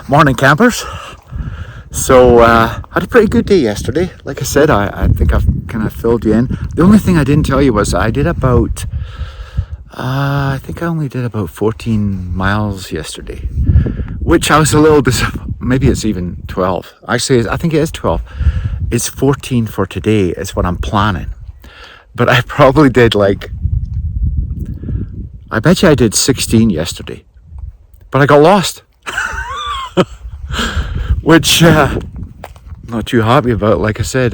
Morning, campers. So had a pretty good day yesterday. Like I said, I think I've kind of filled you in. The only thing I didn't tell you was I did about I think I only did about 14 miles yesterday, which I was a little disappointed. Maybe it's even 12. Actually, I think it is 12. It's 14 for today is what I'm planning. But I probably did I bet you I did 16 yesterday. But I got lost. Which not too happy about, like I said.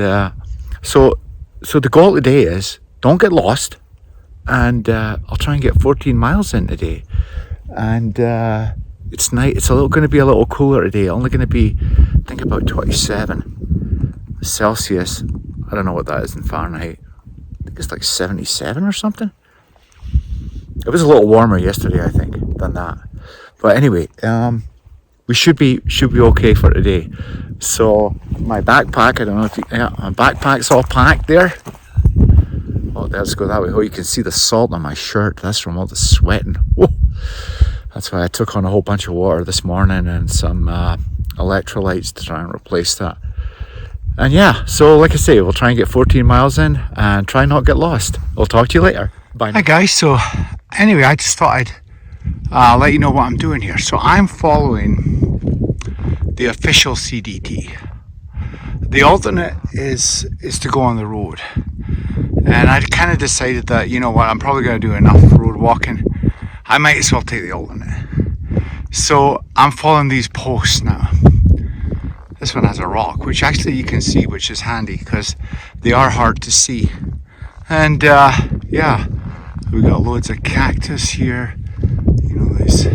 So the goal today is don't get lost, and I'll try and get 14 miles in today. And it's night. It's going to be a little cooler today. Only going to be, I think, about 27 Celsius. I don't know what that is in Fahrenheit. I think it's like 77 or something. It was a little warmer yesterday, I think, than that. But anyway, we should be okay for today. So my backpack, I don't know if my backpack's all packed there. Oh, let's go that way. Oh, you can see the salt on my shirt. That's from all the sweating. Whoa. That's why I took on a whole bunch of water this morning and some electrolytes to try and replace that. And yeah, so like I say, we'll try and get 14 miles in and try not get lost. I'll talk to you later. Bye. Hi guys, so anyway, I just thought I'd let you know what I'm doing here. So I'm following the official CDT. The alternate is to go on the road. And I kind of decided that, you know what, I'm probably going to do enough road walking. I might as well take the alternate. So I'm following these posts now. This one has a rock, which actually you can see, which is handy because they are hard to see. And yeah, we got loads of cactus here. You know, there's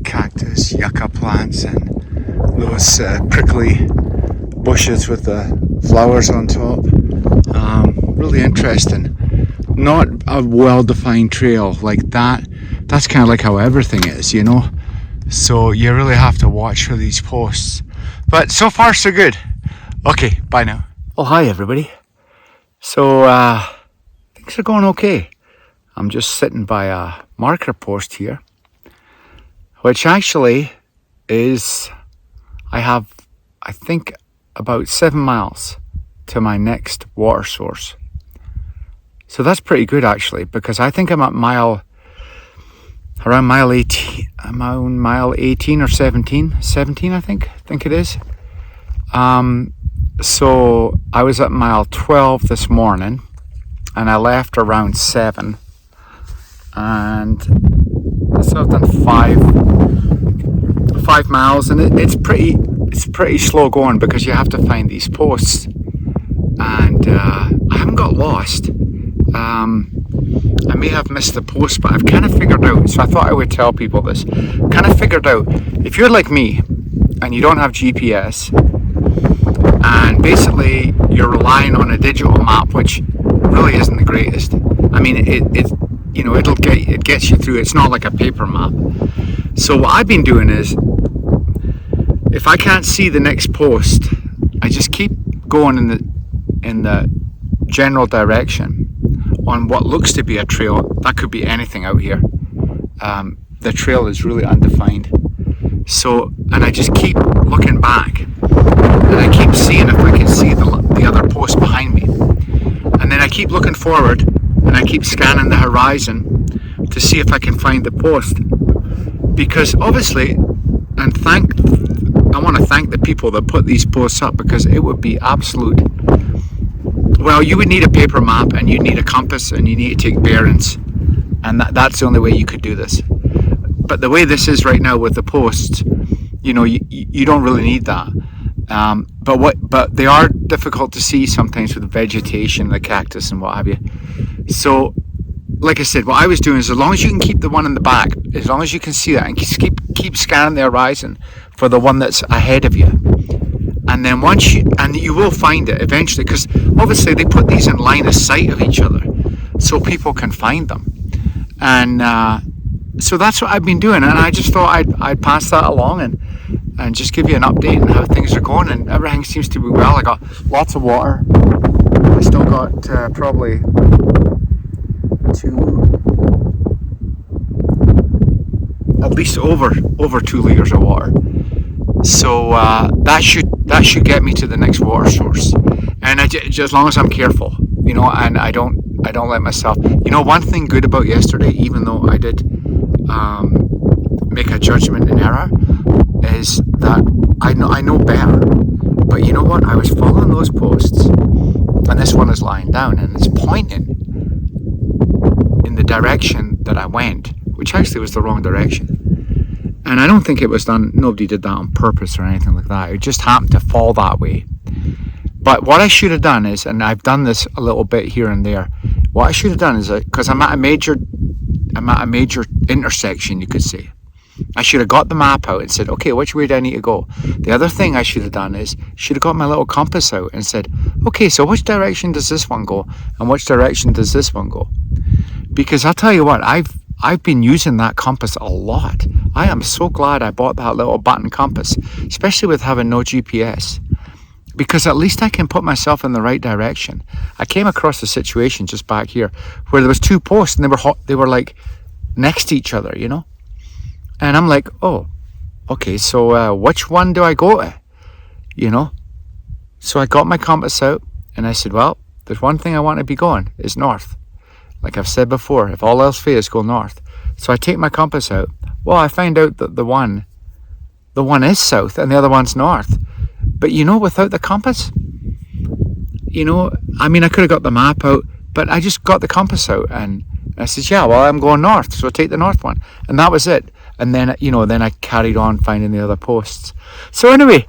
cactus, yucca plants, and those prickly bushes with the flowers on top. Really interesting. Not a well-defined trail like that. That's kind of like how everything is, you know. So you really have to watch for these posts. But so far so good. Okay, bye now. Oh, hi everybody. So things are going okay. I'm just sitting by a marker post here, which actually is, I think, about 7 miles to my next water source. So that's pretty good actually, because I think I'm at around mile 18, around mile 18 or 17, I think it is. So I was at mile 12 this morning, and I left around 7. And so I've done 5 miles, and it's pretty slow going because you have to find these posts. And I haven't got lost. I may have missed the post, but I've kind of figured out, so I thought I would tell people this, kind of figured out, if you're like me and you don't have GPS and basically you're relying on a digital map, which really isn't the greatest. I mean, it gets you through. It's not like a paper map. So what I've been doing is, if I can't see the next post, I just keep going in the general direction on what looks to be a trail. That could be anything out here. The trail is really undefined. So, and I just keep looking back, and I keep seeing if I can see the other post behind me. And then I keep looking forward, and I keep scanning the horizon to see if I can find the post. Because obviously, I want to thank the people that put these posts up, because it would be absolute. Well, you would need a paper map, and you need a compass, and you need to take bearings, and that's the only way you could do this. But the way this is right now with the posts, you know, you don't really need that. But they are difficult to see sometimes with the vegetation, the cactus, and what have you. So, like I said, what I was doing is, as long as you can keep the one in the back, as long as you can see that, and just keep scanning the horizon for the one that's ahead of you. And then you will find it eventually, because obviously they put these in line of sight of each other so people can find them. And so that's what I've been doing, and I just thought I'd pass that along and just give you an update on how things are going, and everything seems to be well. I got lots of water. I still got probably at least over 2 liters of water. So that should get me to the next water source, and just as long as I'm careful, and I don't let myself. One thing good about yesterday, even though I did make a judgment in error, is that I know better. But you know what? I was following those posts, and this one is lying down, and it's pointing in the direction that I went, which actually was the wrong direction. And I don't think it was done, nobody did that on purpose or anything like that. It just happened to fall that way. But what I should have done is, and I've done this a little bit here and there, what I should have done is, because I'm at a major intersection, you could say, I should have got the map out and said, okay, which way do I need to go? The other thing I should have done is, should have got my little compass out and said, okay, so which direction does this one go? And which direction does this one go? Because I'll tell you what, I've been using that compass a lot. I am so glad I bought that little button compass, especially with having no GPS, because at least I can put myself in the right direction. I came across a situation just back here where there was two posts and they were like next to each other, and I'm like, oh, okay, so which one do I go to? So I got my compass out and I said, well, there's one thing I want to be going is north. Like I've said before, if all else fails, go north. So I take my compass out. Well, I find out that the one is south and the other one's north. But without the compass, I could have got the map out, but I just got the compass out and I said, yeah, well, I'm going north, so take the north one. And that was it. And then, then I carried on finding the other posts. So anyway,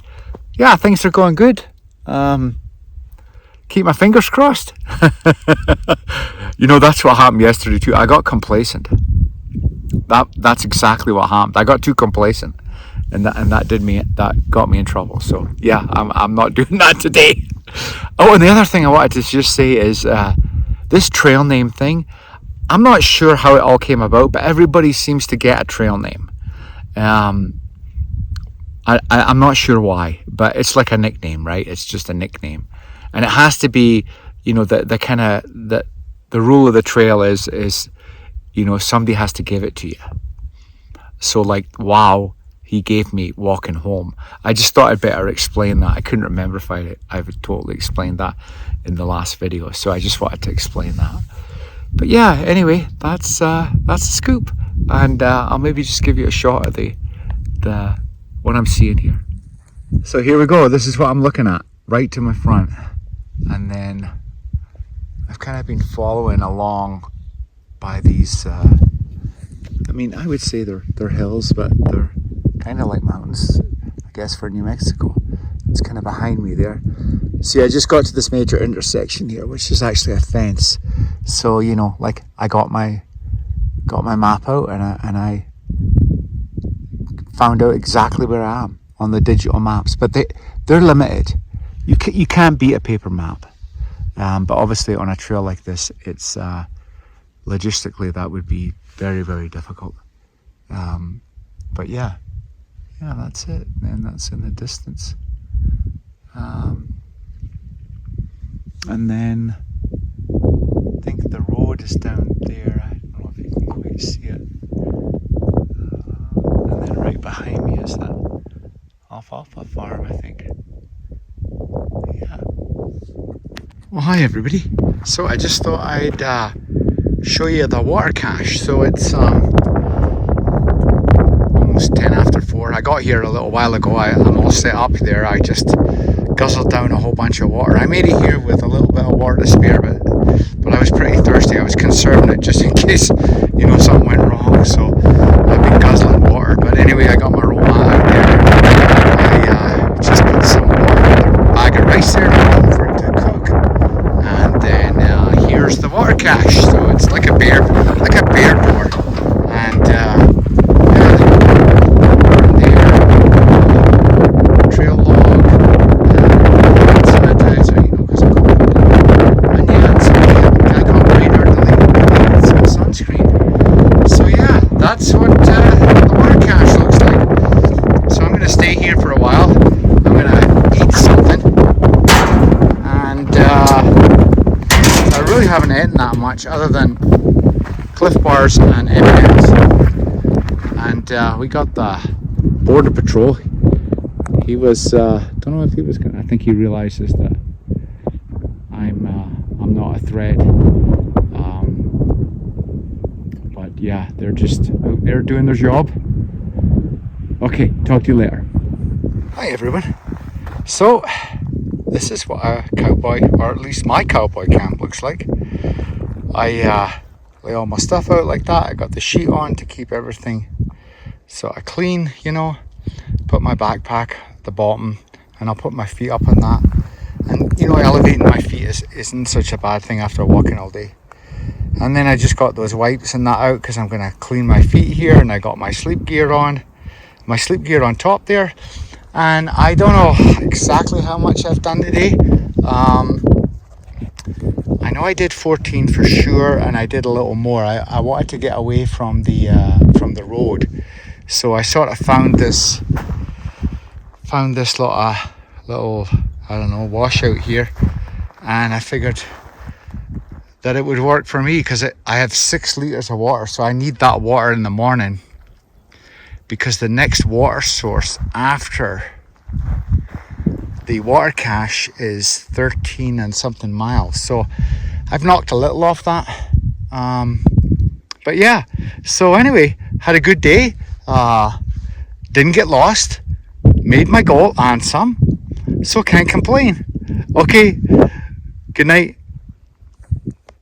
yeah, things are going good. Keep my fingers crossed. That's what happened yesterday too. I got complacent. That's exactly what happened. I got too complacent, and that got me in trouble. So yeah, I'm not doing that today. Oh, and the other thing I wanted to just say is this trail name thing. I'm not sure how it all came about, but everybody seems to get a trail name. I'm not sure why, but it's like a nickname, right? It's just a nickname, and it has to be, the kind of the rule of the trail is somebody has to give it to you. So like, wow, he gave me walking home. I just thought I'd better explain that. I couldn't remember if I've totally explained that in the last video, so I just wanted to explain that. But yeah, anyway, that's the scoop, and I'll maybe just give you a shot of the what I'm seeing here. So here we go. This is what I'm looking at, right to my front, and then I've kind of been following along by these. I would say they're hills, but they're kind of like mountains, I guess, for New Mexico. It's kind of behind me there. See, I just got to this major intersection here, which is actually a fence. So like I got my map out and I found out exactly where I am on the digital maps. But they're limited. You can't beat a paper map. But obviously on a trail like this, it's logistically that would be very, very difficult. But yeah, that's it. And that's in the distance. And then I think the road is down there. I don't know if you can quite see it. And then right behind me is that alfalfa farm, I think. Yeah. Well, hi everybody. So I just thought I'd show you the water cache. So it's almost 10 after 4. I got here a little while ago. I'm all set up there. I just guzzled down a whole bunch of water. I made it here with a little bit of water to spare, but I was pretty thirsty. I was conserving it just in case, something went wrong. So I've been guzzling water. But anyway, I got my roll mat out there. I just put some water in a bag of rice there for it to cook. And then here's the water cache. So it's like a bear board. And that's what the water cache looks like. So I'm going to stay here for a while. I'm going to eat something. And I really haven't eaten that much other than Cliff Bars and M&M's. And we got the Border Patrol He was, don't know if he was gonna, I think he realizes that I'm not a threat. But yeah, they're just out there doing their job. Okay, talk to you later. Hi everyone. So, this is what a cowboy, or at least my cowboy camp looks like. I lay all my stuff out like that. I got the sheet on to keep everything sort of clean, you know. Put my backpack at the bottom, and I'll put my feet up on that. And you know, elevating my feet isn't such a bad thing after walking all day. And then I just got those wipes and that out because I'm going to clean my feet here, and I got my sleep gear on top there. And I don't know exactly how much I've done today. I know I did 14 for sure, and I did a little more. I wanted to get away from the road, so I sort of found this little I don't know, washout here, and I figured that it would work for me because I have 6 liters of water, so I need that water in the morning because the next water source after the water cache is 13 and something miles. So I've knocked a little off that. But yeah, so anyway, had a good day. Didn't get lost. Made my goal and some. So can't complain. Okay, good night.